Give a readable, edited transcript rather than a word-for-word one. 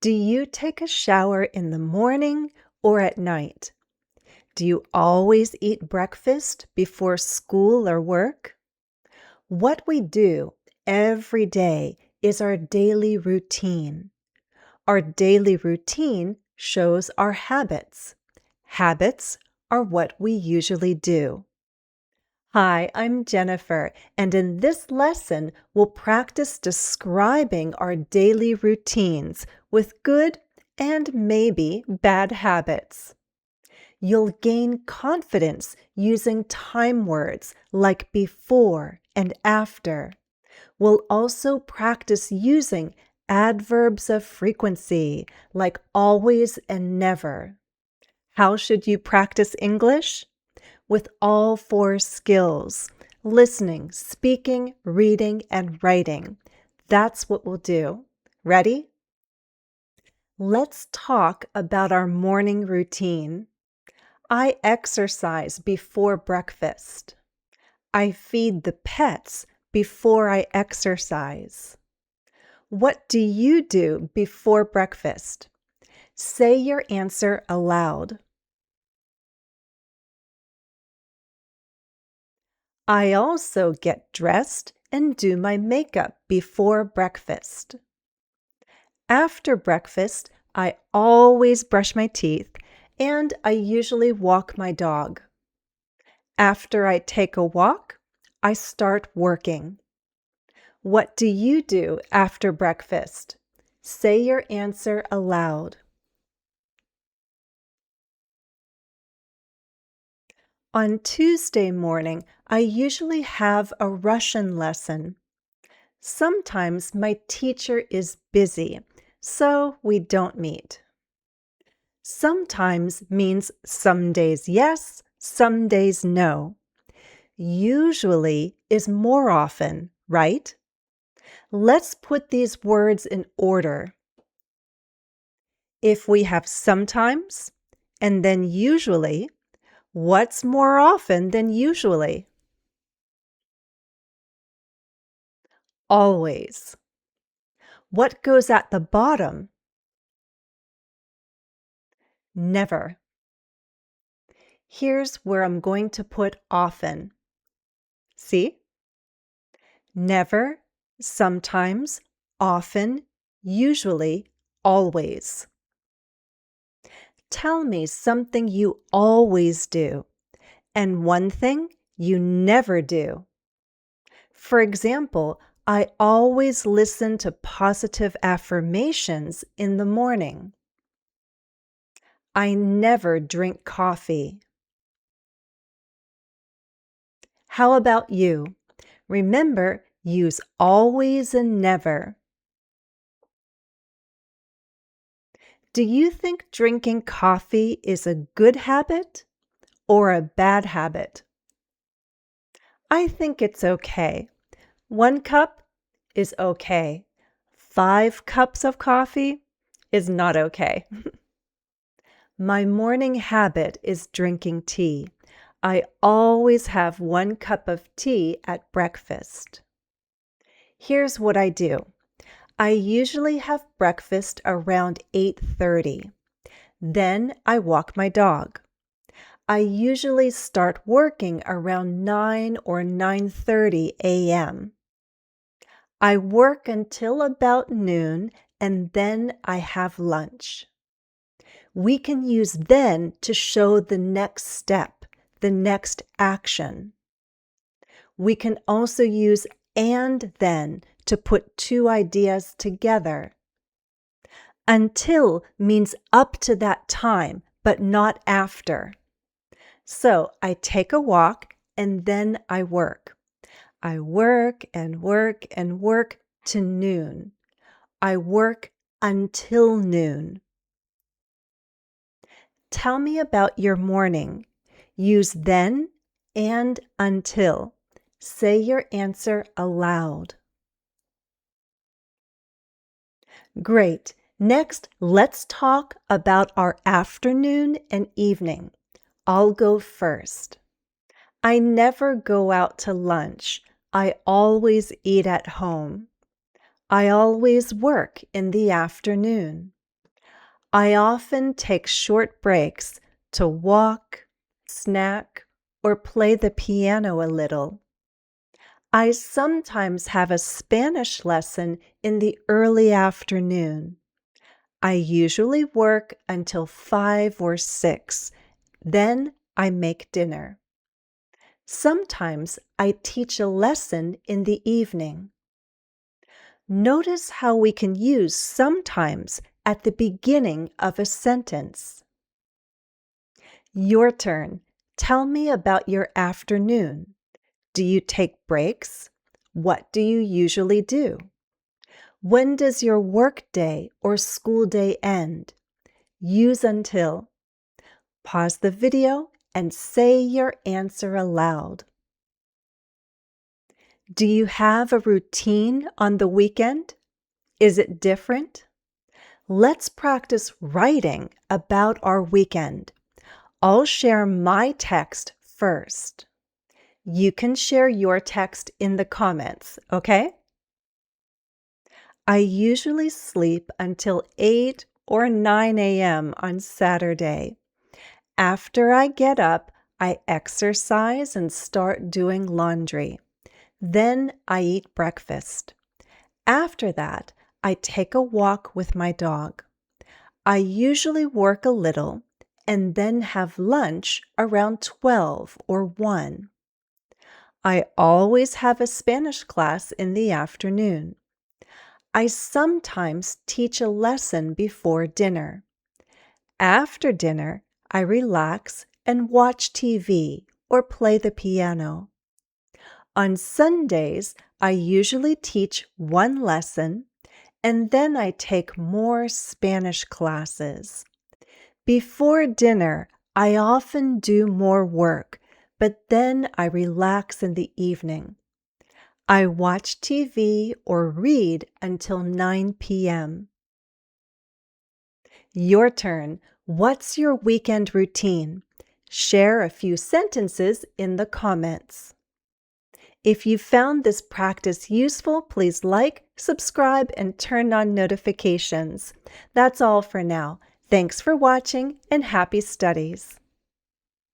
Do you take a shower in the morning or at night? Do you always eat breakfast before school or work? What we do every day is our daily routine. Our daily routine shows our habits. Habits are what we usually do. Hi, I'm Jennifer, and in this lesson, we'll practice describing our daily routines with good and maybe bad habits. You'll gain confidence using time words like before and after. We'll also practice using adverbs of frequency like always and never. How should you practice English? With all four skills: listening, speaking, reading, and writing. That's what we'll do. Ready? Let's talk about our morning routine. I exercise before breakfast. I feed the pets before I exercise. What do you do before breakfast? Say your answer aloud. I also get dressed and do my makeup before breakfast. After breakfast, I always brush my teeth and I usually walk my dog. After I take a walk, I start working. What do you do after breakfast? Say your answer aloud. On Tuesday morning, I usually have a Russian lesson. Sometimes my teacher is busy, so we don't meet. Sometimes means some days yes, some days no. Usually is more often, right? Let's put these words in order. If we have sometimes and then usually, what's more often than usually? Always. What goes at the bottom? Never. Here's where I'm going to put often. See? Never, sometimes, often, usually, always. Tell me something you always do and one thing you never do. For example, I always listen to positive affirmations in the morning. I never drink coffee. How about you? Remember, use always and never. Do you think drinking coffee is a good habit or a bad habit? I think it's okay. 1 cup is okay. 5 cups of coffee is not okay. My morning habit is drinking tea. I always have 1 cup of tea at breakfast. Here's what I do. I usually have breakfast around 8:30. Then I walk my dog. I usually start working around 9 or 9:30 a.m. I work until about noon and then I have lunch. We can use then to show the next step, the next action. We can also use and then to put two ideas together. Until means up to that time, but not after. So I take a walk and then I work. I work and work and work to noon. I work until noon. Tell me about your morning. Use then and until. Say your answer aloud. Great. Next, let's talk about our afternoon and evening. I'll go first. I never go out to lunch. I always eat at home. I always work in the afternoon. I often take short breaks to walk, snack, or play the piano a little. I sometimes have a Spanish lesson in the early afternoon. I usually work until 5 or 6. Then I make dinner. Sometimes I teach a lesson in the evening. Notice how we can use sometimes at the beginning of a sentence. Your turn. Tell me about your afternoon. Do you take breaks? What do you usually do? When does your work day or school day end? Use until. Pause the video and say your answer aloud. Do you have a routine on the weekend? Is it different? Let's practice writing about our weekend. I'll share my text first. You can share your text in the comments, okay? I usually sleep until 8 or 9 a.m. on Saturday. After I get up, I exercise and start doing laundry. Then I eat breakfast. After that, I take a walk with my dog. I usually work a little and then have lunch around 12 or 1. I always have a Spanish class in the afternoon. I sometimes teach a lesson before dinner. After dinner, I relax and watch TV or play the piano. On Sundays, I usually teach one lesson and then I take more Spanish classes. Before dinner, I often do more work, but then I relax in the evening. I watch TV or read until 9 p.m. Your turn. What's your weekend routine? Share a few sentences in the comments. If you found this practice useful, please like, subscribe, and turn on notifications. That's all for now. Thanks for watching and happy studies.